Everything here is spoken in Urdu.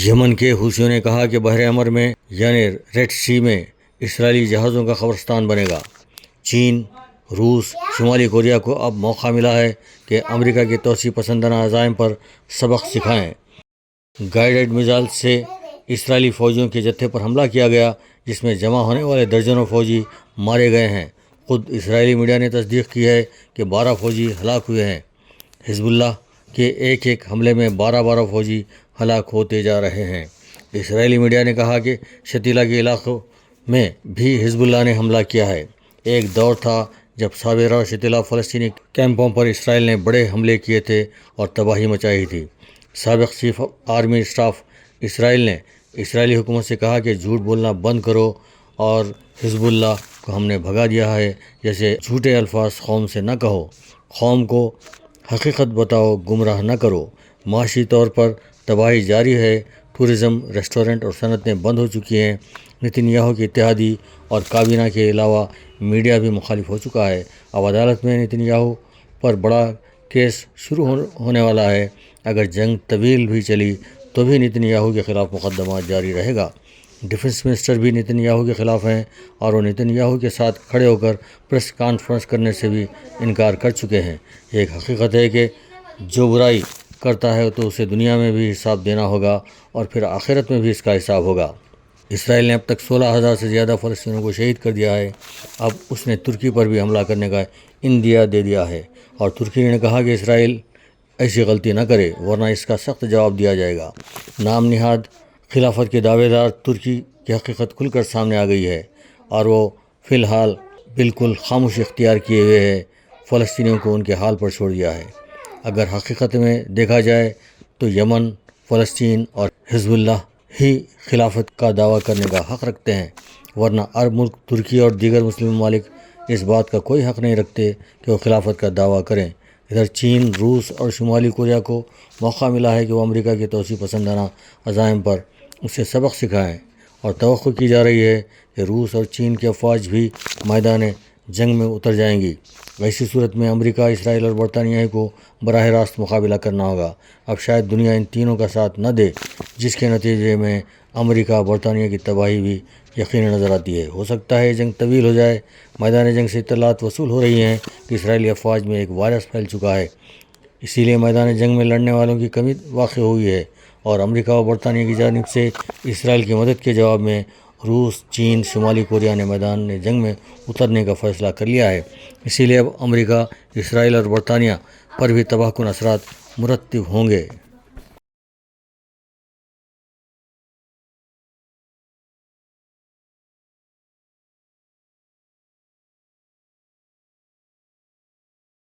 یمن کے حوثیوں نے کہا کہ بحر احمر میں یعنی ریڈ سی میں اسرائیلی جہازوں کا قبرستان بنے گا۔ چین، روس، شمالی کوریا کو اب موقع ملا ہے کہ امریکہ کے توسیع پسندانہ عزائم پر سبق سکھائیں۔ گائیڈڈ میزائل سے اسرائیلی فوجیوں کے جتھے پر حملہ کیا گیا، جس میں جمع ہونے والے درجنوں فوجی مارے گئے ہیں۔ خود اسرائیلی میڈیا نے تصدیق کی ہے کہ 12 فوجی ہلاک ہوئے ہیں۔ حزب اللہ کے ایک حملے میں 12 فوجی ہلاک ہوتے جا رہے ہیں۔ اسرائیلی میڈیا نے کہا کہ شتیلا کے علاقوں میں بھی حزب اللہ نے حملہ کیا ہے۔ ایک دور تھا جب صابرہ اور شتیلا فلسطینی کیمپوں پر اسرائیل نے بڑے حملے کیے تھے اور تباہی مچائی تھی۔ سابق چیف آرمی اسٹاف اسرائیل نے اسرائیلی حکومت سے کہا کہ جھوٹ بولنا بند کرو اور حزب اللہ کو ہم نے بھگا دیا ہے جیسے جھوٹے الفاظ قوم سے نہ کہو، قوم کو حقیقت بتاؤ، گمراہ نہ کرو۔ معاشی طور پر تباہی جاری ہے، ٹورزم، ریسٹورنٹ اور صنعتیں بند ہو چکی ہیں۔ نتن یاہو کی اتحادی اور کابینہ کے علاوہ میڈیا بھی مخالف ہو چکا ہے۔ اب عدالت میں نتن یاہو پر بڑا کیس شروع ہونے والا ہے۔ اگر جنگ طویل بھی چلی تو بھی نتن یاہو کے خلاف مقدمہ جاری رہے گا۔ ڈیفنس منسٹر بھی نتن یاہو کے خلاف ہیں اور وہ نتن یاہو کے ساتھ کھڑے ہو کر پریس کانفرنس کرنے سے بھی انکار کر چکے ہیں۔ یہ ایک حقیقت ہے کہ جو برائی کرتا ہے تو اسے دنیا میں بھی حساب دینا ہوگا اور پھر آخرت میں بھی اس کا حساب ہوگا۔ اسرائیل نے اب تک 16,000 سے زیادہ فلسطینیوں کو شہید کر دیا ہے۔ اب اس نے ترکی پر بھی حملہ کرنے کا عندیہ دے دیا ہے اور ترکی نے کہا کہ اسرائیل ایسی غلطی نہ کرے ورنہ اس کا سخت جواب دیا جائے گا۔ نام نہاد خلافت کے دعوے دار ترکی کی حقیقت کھل کر سامنے آ گئی ہے اور وہ فی الحال بالکل خاموشی اختیار کیے ہوئے ہے، فلسطینیوں کو ان کے حال پر چھوڑ دیا ہے۔ اگر حقیقت میں دیکھا جائے تو یمن، فلسطین اور حزب اللہ ہی خلافت کا دعویٰ کرنے کا حق رکھتے ہیں، ورنہ عرب ملک ترکی اور دیگر مسلم ممالک اس بات کا کوئی حق نہیں رکھتے کہ وہ خلافت کا دعویٰ کریں۔ ادھر چین، روس اور شمالی کوریا کو موقع ملا ہے کہ وہ امریکہ کے توسیع پسندانہ عزائم پر اسے سبق سکھائیں اور توقع کی جا رہی ہے کہ روس اور چین کی افواج بھی میدان جنگ میں اتر جائیں گی۔ ایسی صورت میں امریکہ، اسرائیل اور برطانیہ کو براہ راست مقابلہ کرنا ہوگا۔ اب شاید دنیا ان تینوں کا ساتھ نہ دے، جس کے نتیجے میں امریکہ، برطانیہ کی تباہی بھی یقینی نظر آتی ہے۔ ہو سکتا ہے جنگ طویل ہو جائے۔ میدان جنگ سے اطلاعات وصول ہو رہی ہیں کہ اسرائیلی افواج میں ایک وائرس پھیل چکا ہے، اسی لیے میدان جنگ میں لڑنے والوں کی کمی واقع ہوئی ہے اور امریکہ و برطانیہ کی جانب سے اسرائیل کی مدد کے جواب میں روس، چین، شمالی کوریا نے میدان جنگ میں اترنے کا فیصلہ کر لیا ہے۔ اسی لیے اب امریکہ، اسرائیل اور برطانیہ پر بھی تباہ کن اثرات مرتب ہوں گے۔